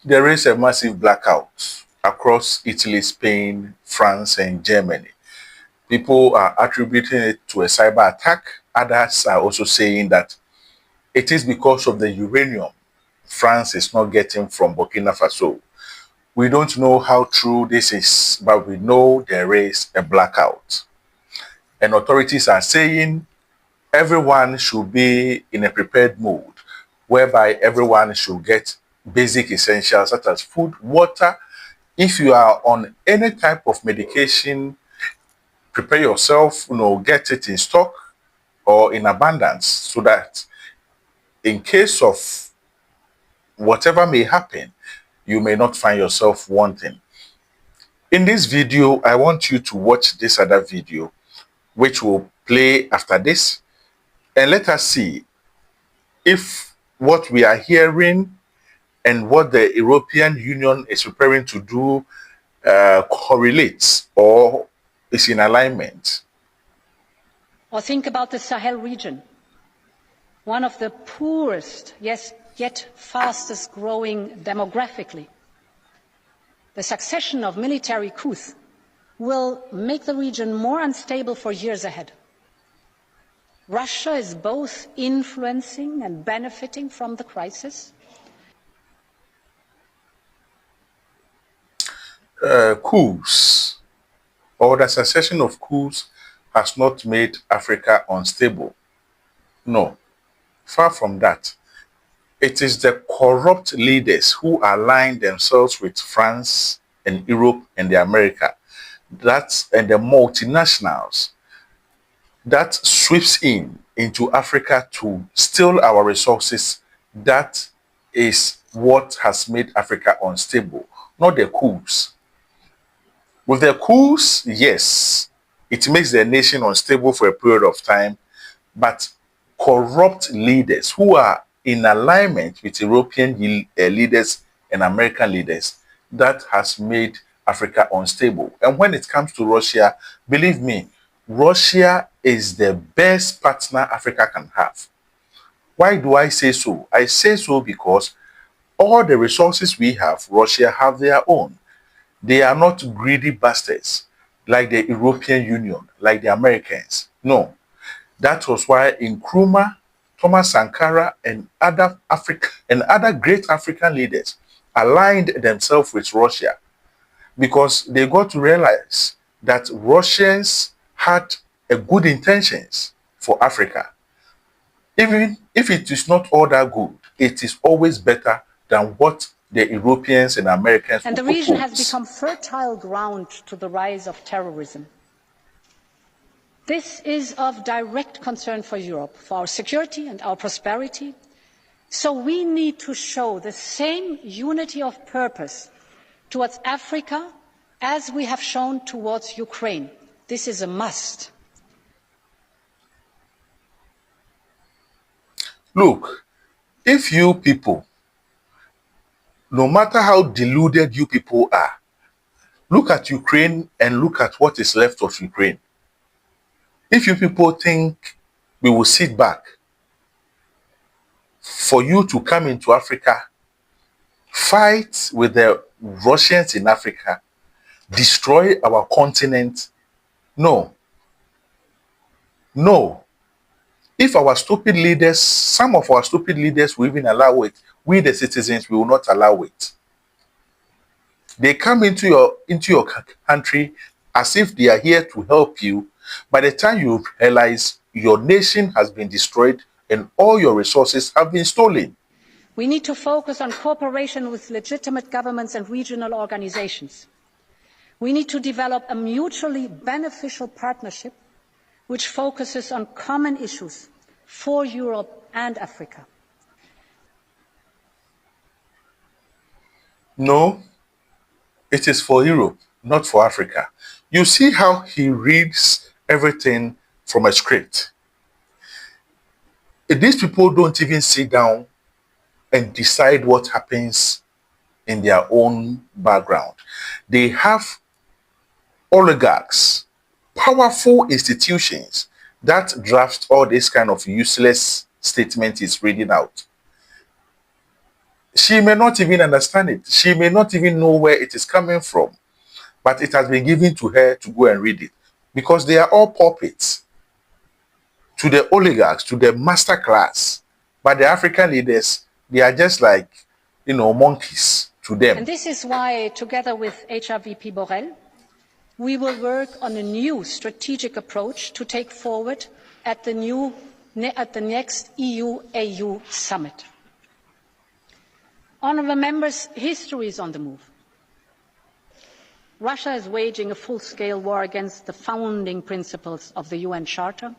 There is a massive blackout across Italy, Spain, France, and Germany. People are attributing it to a cyber attack. Others are also saying that it is because of the uranium France is not getting from Burkina Faso. We don't know how true this is, but we know there is a blackout. And authorities are saying everyone should be in a prepared mode, whereby everyone should get basic essentials such as food, water. If you are on any type of medication, prepare yourself, get it in stock or in abundance so that in case of whatever may happen, you may not find yourself wanting. In this video, I want you to watch this other video, which will play after this, and let us see if what we are hearing and what the European Union is preparing to do correlates or is in alignment. Or think about the Sahel region, one of the poorest, yes, yet fastest growing demographically. The succession of military coups will make the region more unstable for years ahead. Russia is both influencing and benefiting from the crisis. Coups or the succession of coups has not made Africa unstable. No, far from that. It is the corrupt leaders who align themselves with France and Europe and the America, and the multinationals that sweeps into Africa to steal our resources. That is what has made Africa unstable, not the coups. With the coups, yes, it makes the nation unstable for a period of time, but corrupt leaders who are in alignment with European leaders and American leaders, that has made Africa unstable. And when it comes to Russia, believe me, Russia is the best partner Africa can have. Why do I say so? I say so because all the resources we have, Russia have their own. They are not greedy bastards like the European Union, like the Americans. No. That was why Nkrumah, Thomas Sankara, and other great African leaders aligned themselves with Russia, because they got to realize that Russians had a good intentions for Africa. Even if it is not all that good, it is always better than what the Europeans and Americans and the region has become fertile ground to the rise of terrorism. This is of direct concern for Europe, for our security and our prosperity. So we need to show the same unity of purpose towards Africa as we have shown towards Ukraine. This is a must. Look, if you people, no matter how deluded you people are, look at Ukraine and look at what is left of Ukraine. If you people think we will sit back for you to come into Africa, fight with the Russians in Africa, destroy our continent, no. No. If our stupid leaders, some of our stupid leaders will even allow it, we the citizens will not allow it. They come into your country as if they are here to help you. By the time you realize your nation has been destroyed and all your resources have been stolen. We need to focus on cooperation with legitimate governments and regional organizations. We need to develop a mutually beneficial partnership which focuses on common issues for Europe and Africa. No, it is for Europe, not for Africa. You see how he reads everything from a script. These people don't even sit down and decide what happens in their own background. They have oligarchs, powerful institutions that draft all this kind of useless statement he's reading out. She may not even understand it. She may not even know where it is coming from, but it has been given to her to go and read it because they are all puppets to the oligarchs, to the master class. But the African leaders, they are just like, monkeys to them. And this is why, together with HRVP Borrell, we will work on a new strategic approach to take forward at the next EU-AU summit. Honourable members, history is on the move. Russia is waging a full-scale war against the founding principles of the UN Charter.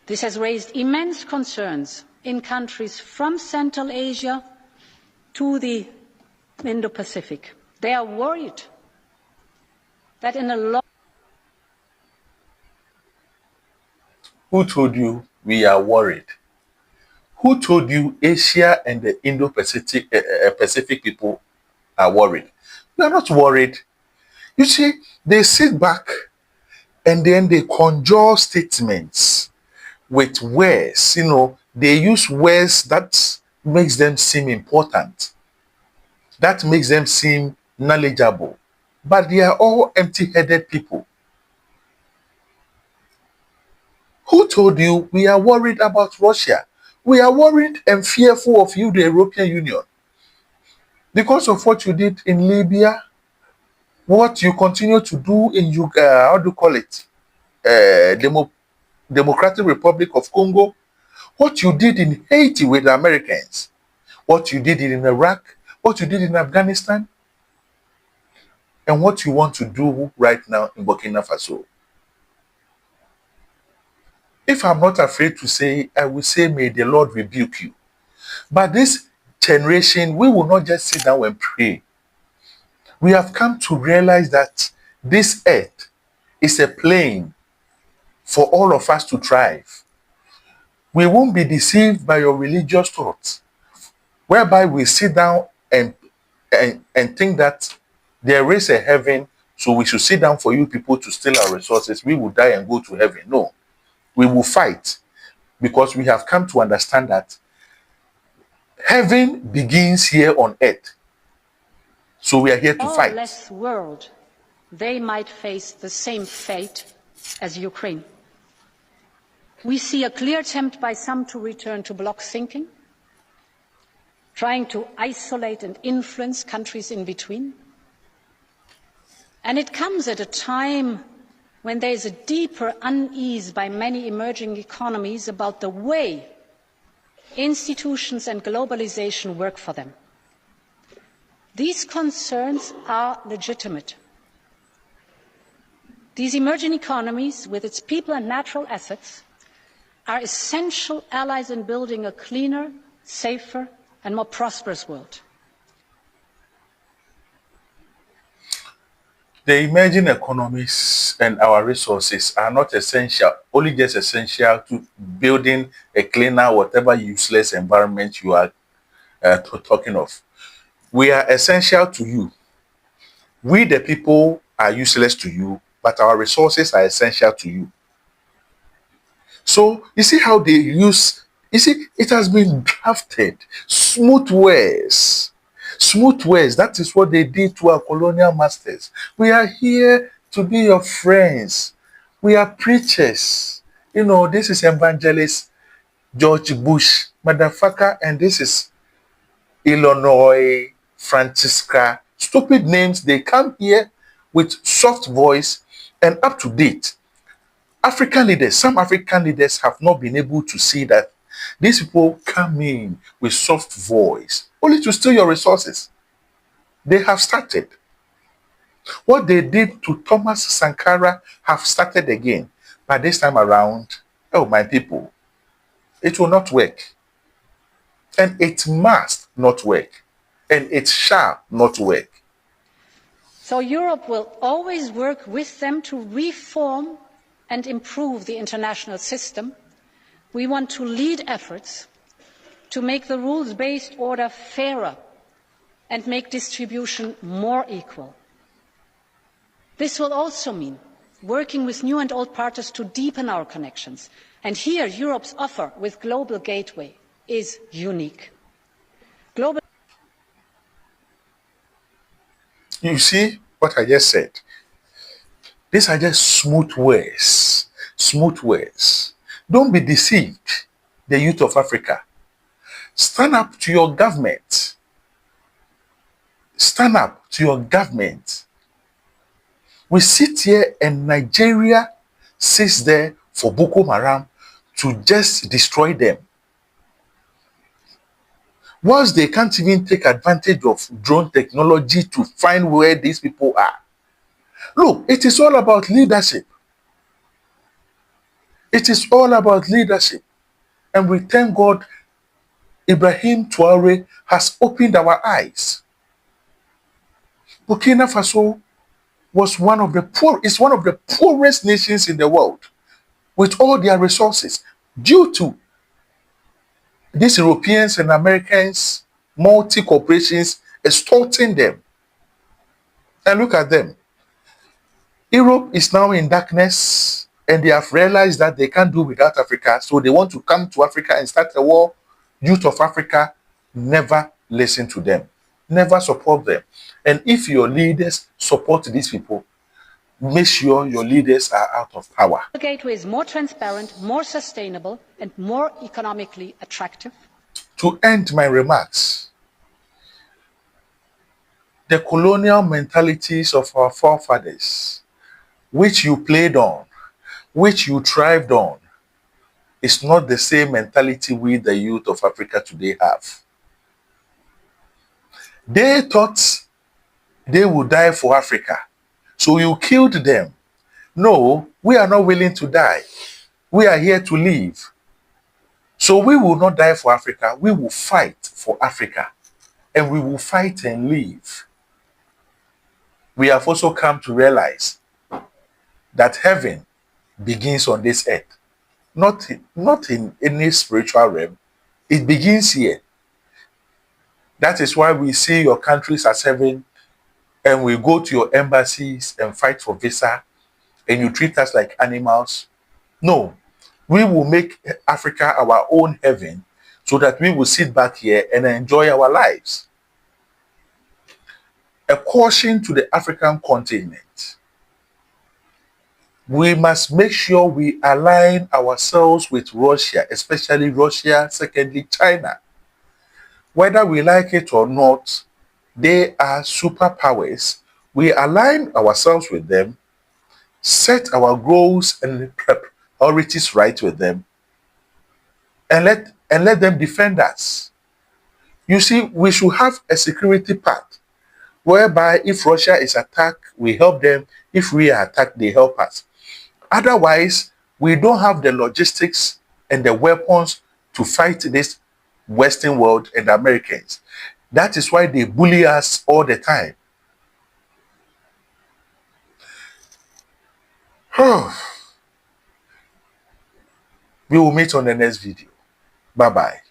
This has raised immense concerns in countries from Central Asia to the Indo-Pacific. They are worried that in a long... Who told you we are worried? Who told you Asia and the Indo-Pacific Pacific people are worried? We are not worried. You see, they sit back and then they conjure statements with words. They use words that makes them seem important, that makes them seem knowledgeable, but they are all empty-headed people. Who told you we are worried about Russia? We are worried and fearful of you, the European Union, because of what you did in Libya, what you continue to do in how do you call it, Democratic Republic of Congo, what you did in Haiti with the Americans, what you did in Iraq, what you did in Afghanistan, and what you want to do right now in Burkina Faso. If I'm not afraid to say, I will say, may the Lord rebuke you. But this generation, we will not just sit down and pray. We have come to realize that this earth is a plane for all of us to thrive. We won't be deceived by your religious thoughts, whereby we sit down and think that there is a heaven, so we should sit down for you people to steal our resources. We will die and go to heaven. No, we will fight, because we have come to understand that heaven begins here on earth. So we are here to fight. less world, they might face the same fate as Ukraine. We see a clear attempt by some to return to bloc thinking, trying to isolate and influence countries in between. And it comes at a time when there is a deeper unease by many emerging economies about the way institutions and globalization work for them. These concerns are legitimate. These emerging economies, with its people and natural assets, are essential allies in building a cleaner, safer, and more prosperous world. The emerging economies and our resources are not essential, only just essential to building a cleaner, whatever useless environment you are talking of. We are essential to you. We, the people, are useless to you, but our resources are essential to you. So you see how they use, it has been drafted. Smooth words. Smooth words. That is what they did to our colonial masters. We are here to be your friends. We are preachers. This is evangelist George Bush, motherfucker, and this is Illinois Francisca. Stupid names. They come here with soft voice and up to date. Some African leaders have not been able to see that these people come in with soft voice, only to steal your resources. They have started. What they did to Thomas Sankara have started again. But this time around, oh my people, it will not work. And it must not work. And it shall not work. So Europe will always work with them to reform and improve the international system. We want to lead efforts to make the rules-based order fairer and make distribution more equal. This will also mean working with new and old partners to deepen our connections. And here, Europe's offer with Global Gateway is unique. You see what I just said? These are just smooth words. Smooth words. Don't be deceived, the youth of Africa. Stand up to your government. Stand up to your government. We sit here and Nigeria sits there for Boko Haram to just destroy them. Once they can't even take advantage of drone technology to find where these people are. Look, it is all about leadership. It is all about leadership. And we thank God Ibrahim Traoré has opened our eyes. Burkina Faso was is one of the poorest nations in the world with all their resources due to these Europeans and Americans, multi corporations extorting them. And look at them. Europe is now in darkness and they have realized that they can't do without Africa. So they want to come to Africa and start a war. Youth of Africa, never listen to them. Never support them. And if your leaders support these people, make sure your leaders are out of power. A gateway is more transparent, more sustainable, and more economically attractive. To end my remarks, the colonial mentalities of our forefathers, which you played on, which you thrived on, is not the same mentality we, the youth of Africa today, have. They thought they would die for Africa, so you killed them. No, we are not willing to die. We are here to live. So we will not die for Africa. We will fight for Africa. And we will fight and live. We have also come to realize that heaven begins on this earth. Not in any spiritual realm. It begins here. That is why we see your countries as heaven and we go to your embassies and fight for visa and you treat us like animals. No, we will make Africa our own heaven so that we will sit back here and enjoy our lives. A caution to the African continent. We must make sure we align ourselves with Russia, especially Russia, secondly, China. Whether we like it or not, they are superpowers. We align ourselves with them, set our goals and priorities right with them, and let them defend us. You see, we should have a security pact whereby if Russia is attacked, we help them. If we are attacked, they help us. Otherwise, we don't have the logistics and the weapons to fight this Western world and the Americans. That is why they bully us all the time. We will meet on the next video. Bye-bye.